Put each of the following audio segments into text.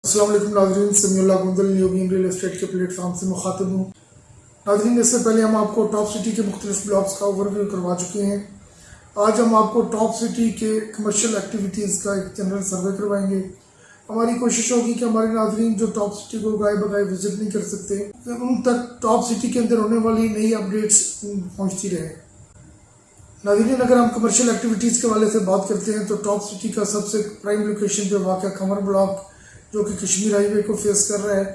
अस्सलाम वालेकुम नाज़रीन, समीउल्लाह गुंदल न्यूबीन रियल एस्टेट के प्लेटफॉर्म से मुखातिब हूँ। नाज़रीन, इससे पहले हम आपको टॉप सिटी के मुख्तलिफ ब्लॉक्स का ओवरव्यू करवा चुके हैं। आज हम आपको टॉप सिटी के कमर्शियल एक्टिविटीज़ का एक जनरल सर्वे करवाएंगे। हमारी कोशिश होगी कि हमारे नाज़रीन जो टॉप सिटी को गाय बगाए विजिट नहीं कर सकते, उन तक टॉप सिटी के अंदर होने वाली नई अपडेट्स पहुँचती रहे। नाज़रीन, अगर हम कमर्शियल एक्टिविटीज़ के हवाले से बात करते हैं तो टॉप सिटी का सबसे प्राइम लोकेशन पे वाक़ खमर ब्लॉक, जो कि कश्मीर हाईवे को फेस कर रहा है,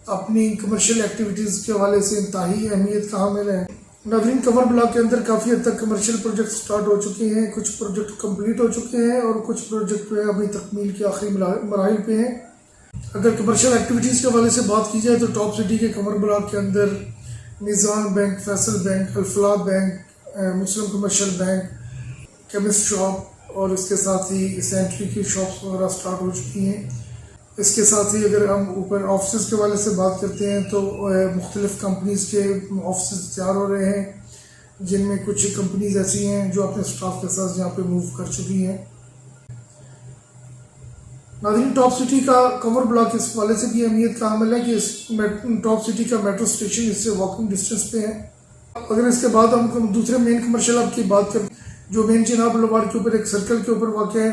अपनी कमर्शियल एक्टिविटीज़ के हवाले से इंतहाई अहमियत का हामिल है। नाज़रीन, खमर ब्लॉक के अंदर काफ़ी हद तक कमर्शियल प्रोजेक्ट स्टार्ट हो चुके हैं, कुछ प्रोजेक्ट कंप्लीट हो चुके हैं और कुछ प्रोजेक्ट जो है अपनी तकमील के आखिरी मराहिल पे हैं। अगर कमर्शियल एक्टिविटीज़ के हवाले से बात की जाए तो टॉप सिटी के खमर ब्लॉक के अंदर Nizam bank, Faysal bank, Alfalah bank, Muslim commercial bank, chemist shop और इसके साथ ही सेंट्री की शॉप्स वगैरह स्टार्ट हो चुकी हैं। इसके साथ ही अगर हम ऊपर ऑफिस के वाले से बात करते हैं तो मुख्तलिफ कंपनीज़ के ऑफिस तैयार हो रहे हैं, जिनमें कुछ कंपनीज ऐसी हैं जो अपने स्टाफ के साथ यहाँ पे मूव कर चुकी हैं। नाज़रीन, टॉप सिटी का कवर ब्लॉक इस वाले से भी अहमियत का हामिल है कि इस टॉप सिटी का मेट्रो स्टेशन इससे वॉकिंग डिस्टेंस पे है। अगर इसके बाद हम दूसरे मेन कमर्शियल हब की बात करें जो मेन चिनाब बुलेवार्ड के ऊपर एक सर्कल के ऊपर वाक़ है,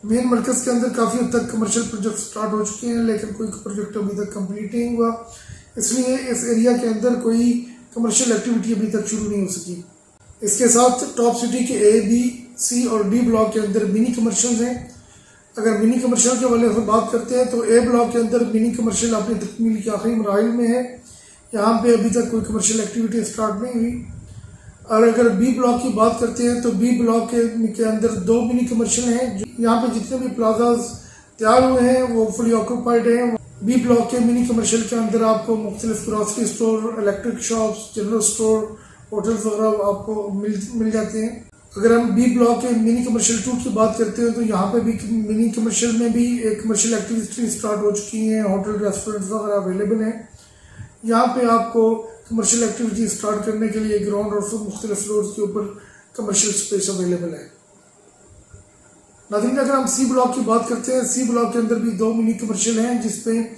मेन मरकज़ के अंदर काफ़ी हद तक कमर्शियल प्रोजेक्ट स्टार्ट हो चुके हैं, लेकिन कोई प्रोजेक्ट अभी तक कंप्लीट नहीं हुआ, इसलिए इस एरिया के अंदर कोई कमर्शियल एक्टिविटी अभी तक शुरू नहीं हो सकी। इसके साथ टॉप सिटी के ए, बी, सी और डी ब्लॉक के अंदर मिनी कमर्शियल हैं। अगर मिनी कमर्शियल के वाले से बात करते हैं तो ए ब्लॉक के अंदर मिनी कमर्शियल अपनी तकमील के आखिरी मराहिल में है, यहाँ पे अभी तक कोई कमर्शियल एक्टिविटी स्टार्ट नहीं हुई। और अगर बी ब्लॉक की बात करते हैं तो बी ब्लॉक के अंदर 2 मिनी कमर्शियल हैं। यहाँ पे जितने भी प्लाजाज तैयार हुए हैं वो फुली ऑक्यूपाइड हैं। बी ब्लॉक के मिनी कमर्शियल के अंदर आपको मुख्तलिफ grocery store, electric shops, general store, hotels वगैरह आपको मिल जाते हैं। अगर हम बी ब्लॉक के मिनी कमर्शियल 2 की बात करते हैं तो यहाँ पे भी मिनी कमर्शियल में भी एक कमर्शियल एक्टिविटी स्टार्ट हो चुकी हैं, होटल रेस्टोरेंट्स वगैरह अवेलेबल हैं। यहाँ पे आपको कमर्शियल एक्टिविटी स्टार्ट करने के लिए ग्राउंड और मुख्तलिफ फ्लोर्स के ऊपर कमर्शियल स्पेस अवेलेबल है। नाज़रीन, अगर हम सी ब्लॉक की बात करते हैं, सी ब्लॉक के अंदर भी 2 मिनी कमर्शियल हैं, जिसमें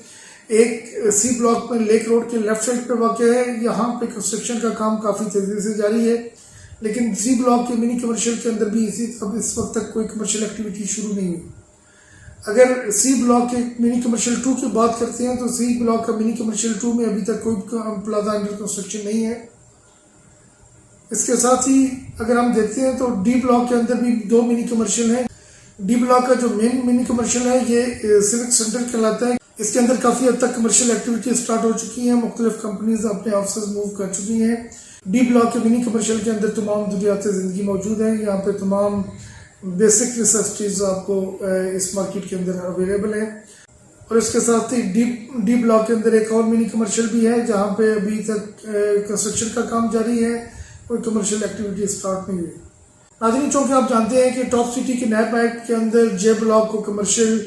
एक सी ब्लॉक में लेक रोड के लेफ्ट साइड पे वाक़ है। यहाँ पे कंस्ट्रक्शन का काम काफ़ी तेज़ी से जारी है, लेकिन सी ब्लॉक के मिनी कमर्शियल के अंदर भी इस वक्त तक कोई कमर्शियल एक्टिविटी शुरू नहीं हुई। अगर सी ब्लॉक के मिनी कमर्शियल 2 की बात करते हैं तो सी ब्लॉक का मिनी कमर्शियल 2 में अभी तक कोई प्लाजा अंडर कंस्ट्रक्शन नहीं है। इसके साथ ही अगर हम देखते हैं तो डी ब्लॉक के अंदर भी 2 मिनी कमर्शियल हैं। डी ब्लॉक का जो मेन मिनी कमर्शियल है ये सिविक सेंटर कहलाता है। इसके अंदर काफ़ी हद तक कमर्शियल एक्टिविटी स्टार्ट हो चुकी हैं, मुख्तलिफ कंपनीज अपने ऑफिस मूव कर चुकी हैं। डी ब्लॉक के मिनी कमर्शियल के अंदर तमाम ज़रूरियात ज़िंदगी मौजूद हैं। यहाँ पे तमाम बेसिक नेसेसिटीज़ आपको इस मार्केट के अंदर अवेलेबल है। और इसके साथ ही डी ब्लॉक के अंदर एक और मिनी कमर्शियल भी है, जहाँ पे अभी तक कंस्ट्रक्शन का काम जारी है, कोई कमर्शियल एक्टिविटी स्टार्ट नहीं हुई। नाज़रीन, चूँकि आप जानते हैं कि टॉप सिटी के नैब एक्ट के अंदर जे ब्लॉक को कमर्शियल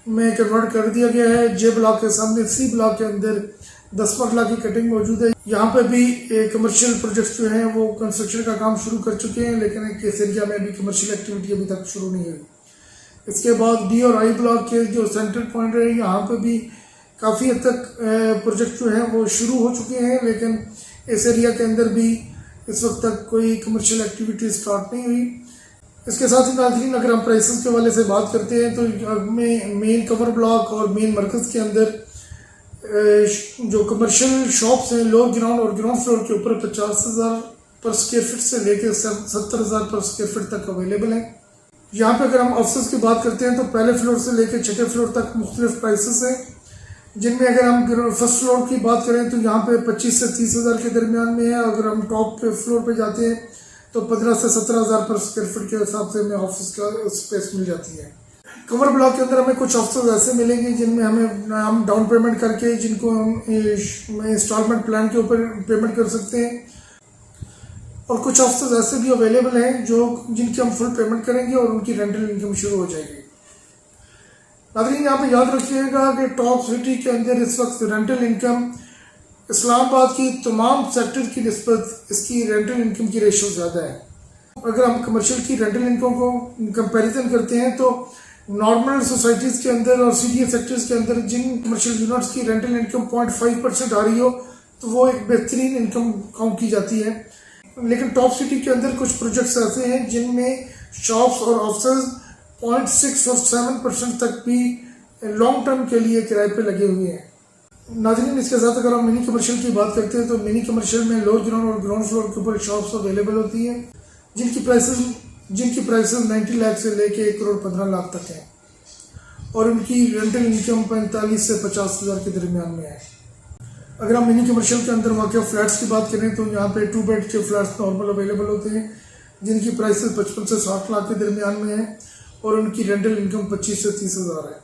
में कन्वर्ट कर दिया गया है। जे ब्लॉक के सामने सी ब्लॉक के अंदर 10 मरला की कटिंग मौजूद है। यहाँ पे भी कमर्शियल प्रोजेक्ट्स जो हैं वो कंस्ट्रक्शन का काम शुरू कर चुके हैं, लेकिन इस एरिया में भी कमर्शियल एक्टिविटी अभी तक शुरू नहीं हुई। इसके बाद डी और आई ब्लॉक के जो सेंट्रल पॉइंट है, यहाँ पे भी काफ़ी हद तक प्रोजेक्ट जो हैं वो शुरू हो चुके हैं, लेकिन इस एरिया के अंदर भी इस वक्त तक कोई कमर्शियल एक्टिविटी स्टार्ट नहीं हुई। इसके साथ ही नाज़रीन, अगर हम प्राइसेस के वाले से बात करते हैं तो मेन कवर ब्लॉक और मेन मरकज़ के अंदर जो कमर्शियल शॉप्स हैं लोअर ग्राउंड और ग्राउंड फ्लोर के ऊपर 50,000 पर स्क्वायर फीट से लेकर 70,000 पर स्क्वायर फीट तक अवेलेबल हैं। यहाँ पे अगर हम ऑफिस की बात करते हैं तो पहले फ्लोर से लेकर 6ठे फ्लोर तक मुख्तलिफ प्राइसेस हैं, जिनमें अगर हम फर्स्ट फ्लोर की बात करें तो यहाँ पे 25 से 30,000 के दरमियान में है। अगर हम टॉप पे फ्लोर पे जाते हैं तो 15 से 17,000 पर स्क्वायर फीट के हिसाब से हमें ऑफिस का स्पेस मिल जाती है। कवर ब्लॉक के अंदर हमें कुछ ऑफिस ऐसे मिलेंगे जिनमें हम डाउन पेमेंट करके जिनको हम इंस्टॉलमेंट प्लान के ऊपर पेमेंट कर सकते हैं, और कुछ ऑफिस ऐसे भी अवेलेबल हैं जिनकी हम फुल पेमेंट करेंगे और उनकी रेंटल इनकम शुरू हो जाएगी। नाज़रीन, यहाँ पे याद रखिएगा कि टॉप सिटी के अंदर इस वक्त रेंटल इनकम इस्लामाबाद की तमाम सेक्टर की निस्बत इसकी रेंटल इनकम की रेशो ज़्यादा है। अगर हम कमर्शियल की रेंटल इनकम को कंपैरिजन करते हैं तो नॉर्मल सोसाइटीज़ के अंदर और सीडीएस सेक्टर्स के अंदर जिन कमर्शियल यूनिट्स की रेंटल इनकम 0.5% आ रही हो तो वो एक बेहतरीन इनकम काउंट की जाती है। लेकिन टॉप सिटी के अंदर कुछ प्रोजेक्ट्स ऐसे हैं जिनमें शॉप्स और ऑफिस 0.6 और 7% तक भी लॉन्ग टर्म के लिए किराए पे लगे हुए हैं। नाज़रीन, इसके साथ अगर हम मिनी कमर्शियल की बात करते हैं तो मिनी कमर्शियल में लोअर ग्राउंड और ग्राउंड फ्लोर के ऊपर शॉप्स अवेलेबल होती हैं जिनकी प्राइसेस 90 लाख से लेके 1 करोड़ 15 लाख तक है और उनकी रेंटल इनकम 45 से 50 हज़ार के दरमियान में है। अगर हम मिनी कमर्शियल के अंदर वाक़ फ्लैट्स की बात करें तो यहाँ पे 2 बेड के फ्लैट्स नॉर्मल अवेलेबल होते हैं जिनकी प्राइसेस 55 से 60 लाख के दरमियान में है और उनकी रेंटल इनकम 25 से 30 हज़ार है।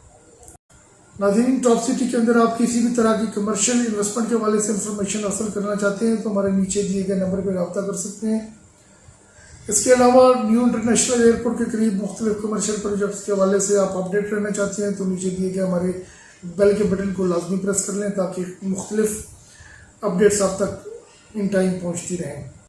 नाज़रीन, टॉप सिटी के अंदर आप किसी भी तरह की कमर्शियल इन्वेस्टमेंट के हवाले से इंफॉर्मेशन हासिल करना चाहते हैं तो हमारे नीचे दिए गए नंबर पर रब्ता कर सकते हैं। इसके अलावा न्यू इंटरनेशनल एयरपोर्ट के करीब मुख्तलिफ कमर्शियल प्रोजेक्ट्स के हवाले से आप अपडेट रहना चाहते हैं तो नीचे दिए गए हमारे बेल के बटन को लाजमी प्रेस कर लें ताकि मुख्तलिफ अपडेट्स आप तक इन टाइम पहुँचती रहें।